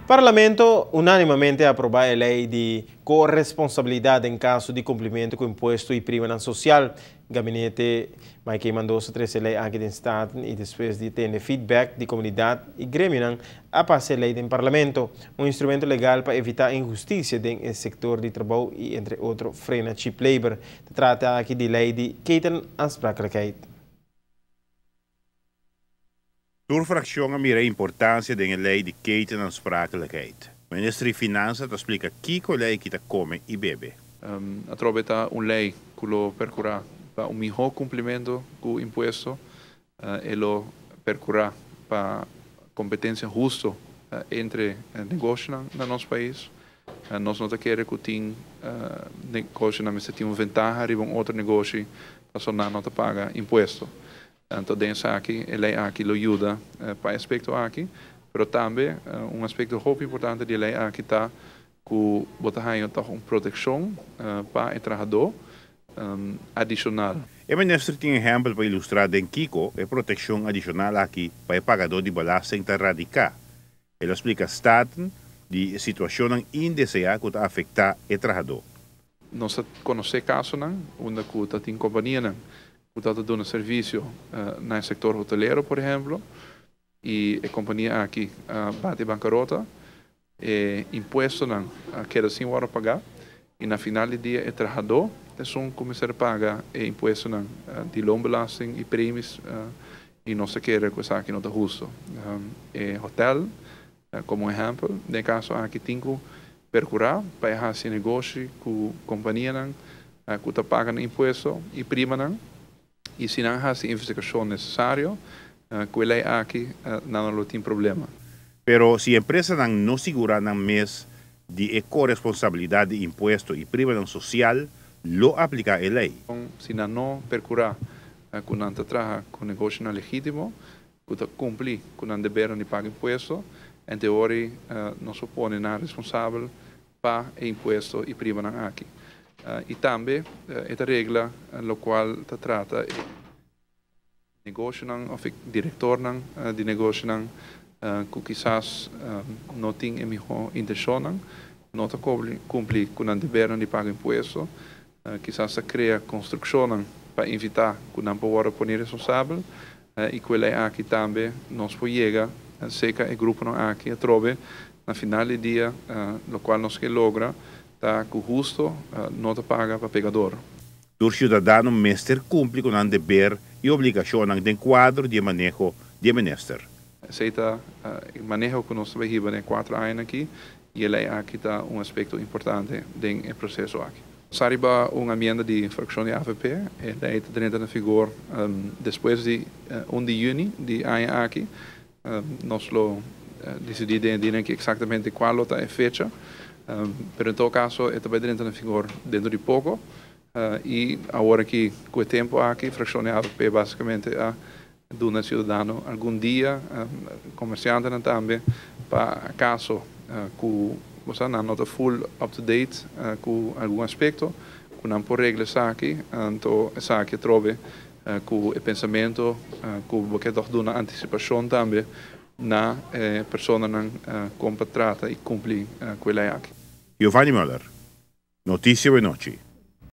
Parlamento unanimemente approva a lei di corresponsabilidade em caso de cumprimento com imposto e prima social. Gabinete Mike Mendoza trouxe lei aqui em Estado e depois de ter feedback de comunidade e grêmio a passar lei em Parlamento, instrumento legal para evitar injustiça no setor de trabalho e entre outros frena cheap labor. Trata aqui de lei de keten aansprakelijkheid. Door fractie mira importância da lei de ketenaansprakelijkheid. Minister de Finanças explica Kiko lei que está come e bebe. Atroveta lei que lo percura para melhor cumprimento do imposto e lo percura para competência justa entre negócios no nosso país. Nós não queremos que tem negócio na mesa tem uma vantagem riba outro negócio para só não paga imposto. Então, dessa aqui, lei aqui lo ajuda para aspecto aqui, mas também aspecto muito importante de lei aqui está que botar aí uma proteção para o trabalhador adicional. O ministro tem exemplo para ilustrar em Kiko a proteção adicional aqui para o pagador de belasting te radicar. Ele explica staten de situação indesejada que afeta o trabalhador. Nós conhecemos casos onde tem companhias que estão dando serviço no setor hoteleiro, por exemplo, e a companhia aqui bate bancarrota, e imposto não queda sem hora pagar, e na final do dia o trabalhador tem começar a pagar o imposto de loonbelasting e prêmios, e não se quer que isso aqui não está justo. Hotel, como exemplo, no caso aqui tem que percurar para fazer negócio com a companhia que está pagando imposto e prima e se não há a investigação necessária, com ele aqui não tem problema. Pero se a empresa não segura na mês de corresponsabilidade de imposto e prima social, lo aplica a lei. Se não percurar com não trabalha com negócio não legítimo, que cumpre com não dever de pagar imposto, em teoria não se põe na responsável para o imposto e prima aqui. E também esta regra no qual trata negócio ou diretor de negócio que quizás não tem a melhor intenção, não cumpre com o dever de pagar imposto, quizás se cria construção para evitar que não possa pôr responsável e que ele aqui também não se chega seca o grupo aqui a trove na final do dia, no qual nós que logra tá com justo não te paga para pegador. O cidadão mestre cumpre com o dever e obrigação do quadro de manejo de minister. Aceita o manejo que nós vivemos em 4 anos aqui e ele aqui está aspecto importante do processo aqui. Sariba uma emenda de fracção de AVP, ele está na vigor depois de 1 de junho de ano aqui. Nós lo decidimos que exatamente qual é a fecha. Pero em todo caso, esta vai entrar em vigor dentro de pouco e agora que com o tempo aqui, a fração de AVP basicamente a do cidadão algum dia, comerciante também, para caso que você não está full up to date com algum aspecto, que não por regras aqui, então essa aqui trove com o pensamento, que você dá uma antecipação também na pessoa que contrata e cumpre com ele aqui. Giovanni Müller, Notícia Noche.